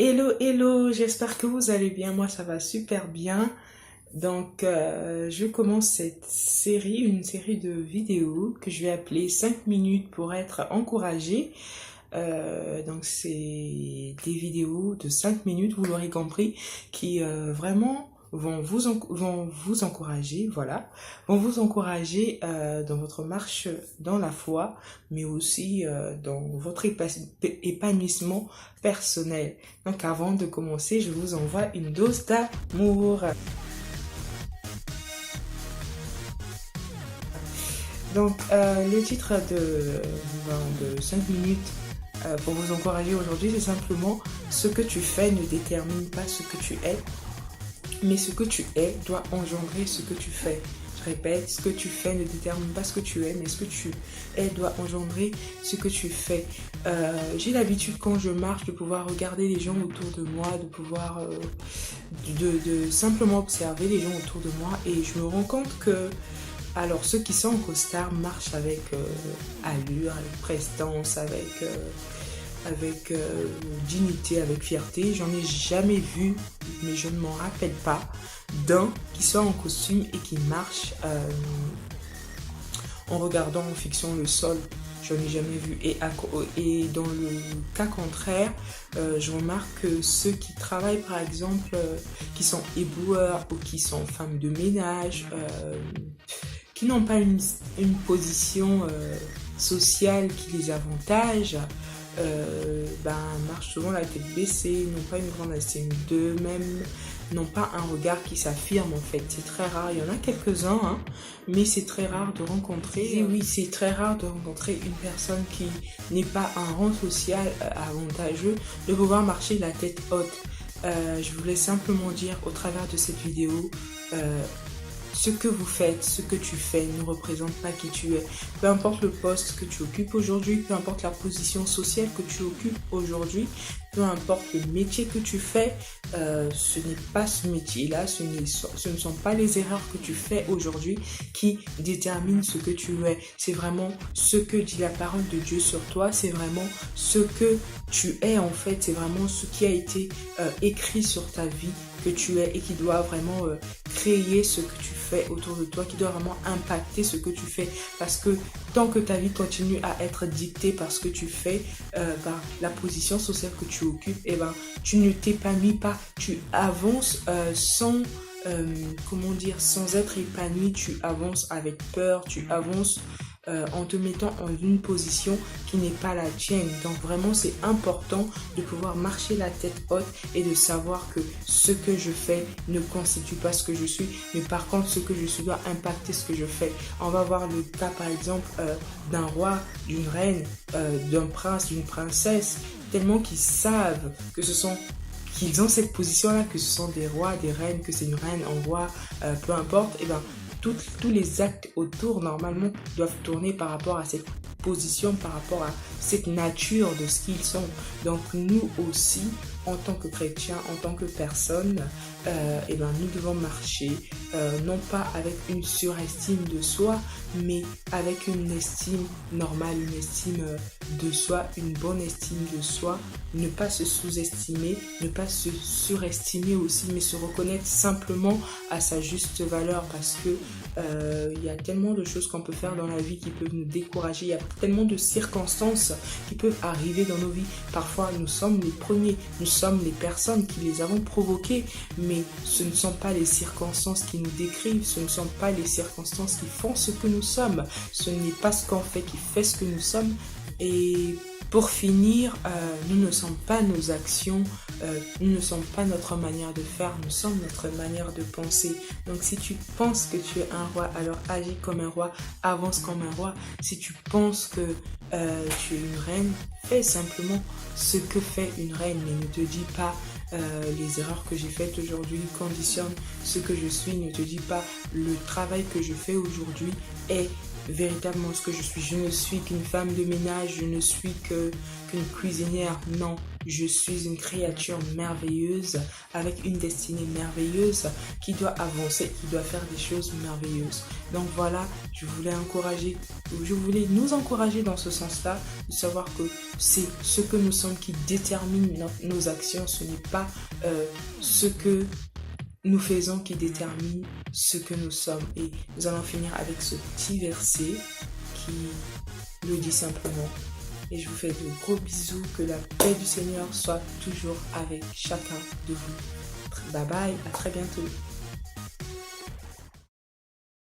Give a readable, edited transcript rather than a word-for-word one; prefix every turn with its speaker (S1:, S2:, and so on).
S1: Hello, hello, j'espère que vous allez bien. Moi, ça va super bien. Donc, je commence cette série, une série de vidéos que je vais appeler 5 minutes pour être encouragé. Donc, c'est des vidéos de 5 minutes, vous l'aurez compris, qui vraiment vont vous encourager, voilà, vont vous encourager dans votre marche dans la foi, mais aussi dans votre épanouissement personnel. Donc, avant de commencer, je vous envoie une dose d'amour. Donc, le titre de 5 minutes pour vous encourager aujourd'hui, c'est simplement: ce que tu fais ne détermine pas ce que tu es, mais ce que tu es doit engendrer ce que tu fais. Je répète, ce que tu fais ne détermine pas ce que tu es, mais ce que tu es doit engendrer ce que tu fais. J'ai l'habitude, quand je marche, de pouvoir regarder les gens autour de moi, de pouvoir de simplement observer les gens autour de moi, et je me rends compte que alors ceux qui sont en costard marchent avec allure, avec prestance, avec dignité, avec fierté. J'en ai jamais vu, mais je ne m'en rappelle pas d'un qui soit en costume et qui marche en regardant, en fixant le sol. Je n'en ai jamais vu. Et dans le cas contraire, je remarque que ceux qui travaillent, par exemple, qui sont éboueurs ou qui sont femmes de ménage, qui n'ont pas une position sociale qui les avantage, marchent souvent la tête baissée, n'ont pas une grande estime d'eux-mêmes, n'ont pas un regard qui s'affirme en fait. C'est très rare, il y en a quelques-uns, hein, mais c'est très rare de rencontrer, et oui, c'est très rare de rencontrer une personne qui n'est pas un rang social avantageux, de pouvoir marcher la tête haute. Je voulais simplement dire au travers de cette vidéo, ce que vous faites, ce que tu fais ne représente pas qui tu es. Peu importe le poste que tu occupes aujourd'hui, peu importe la position sociale que tu occupes aujourd'hui, peu importe le métier que tu fais, ce n'est pas ce métier-là, ce ne sont pas les erreurs que tu fais aujourd'hui qui déterminent ce que tu es. C'est vraiment ce que dit la parole de Dieu sur toi, c'est vraiment ce que tu es en fait, c'est vraiment ce qui a été écrit sur ta vie que tu es, et qui doit vraiment créer ce que tu fais autour de toi, qui doit vraiment impacter ce que tu fais, parce que tant que ta vie continue à être dictée par ce que tu fais, par la position sociale que tu occupes, tu ne t'épanouis pas, tu avances sans être épanoui, tu avances avec peur, tu avances en te mettant en une position qui n'est pas la tienne. Donc vraiment, c'est important de pouvoir marcher la tête haute et de savoir que ce que je fais ne constitue pas ce que je suis, mais par contre ce que je suis doit impacter ce que je fais. On va voir le cas par exemple d'un roi, d'une reine, d'un prince, d'une princesse, tellement qu'ils savent que qu'ils ont cette position-là, que ce sont des rois, des reines, que c'est une reine, un roi, peu importe, tous les actes autour, normalement, doivent tourner par rapport à cette position, par rapport à cette nature de ce qu'ils sont. Donc, nous aussi, en tant que chrétiens, en tant que personnes, nous devons marcher, non pas avec une surestime de soi, mais avec une estime normale, une estime de soi, une bonne estime de soi, ne pas se sous-estimer, ne pas se surestimer aussi, mais se reconnaître simplement à sa juste valeur, parce que il y a tellement de choses qu'on peut faire dans la vie qui peuvent nous décourager, il y a tellement de circonstances qui peuvent arriver dans nos vies. Parfois, nous sommes les premiers, nous sommes les personnes qui les avons provoquées, mais ce ne sont pas les circonstances qui nous décrivent, ce ne sont pas les circonstances qui font ce que nous sommes, ce n'est pas ce qu'on fait qui fait ce que nous sommes. Et pour finir, nous ne sommes pas nos actions, nous ne sommes pas notre manière de faire, nous sommes notre manière de penser. Donc si tu penses que tu es un roi, alors agis comme un roi, avance comme un roi. Si tu penses que tu es une reine, fais simplement ce que fait une reine, mais ne te dis pas les erreurs que j'ai faites aujourd'hui conditionnent ce que je suis. Ne te dis pas le travail que je fais aujourd'hui est véritablement ce que je suis. Je ne suis qu'une femme de ménage, je ne suis qu'une cuisinière. Non, je suis une créature merveilleuse avec une destinée merveilleuse qui doit avancer, qui doit faire des choses merveilleuses. Donc voilà, je voulais nous encourager dans ce sens-là, de savoir que c'est ce que nous sommes qui détermine nos actions, ce n'est pas ce que nous faisons qui détermine ce que nous sommes. Et nous allons finir avec ce petit verset qui le dit simplement. Et je vous fais de gros bisous, que la paix du Seigneur soit toujours avec chacun de vous. Bye bye, à très bientôt.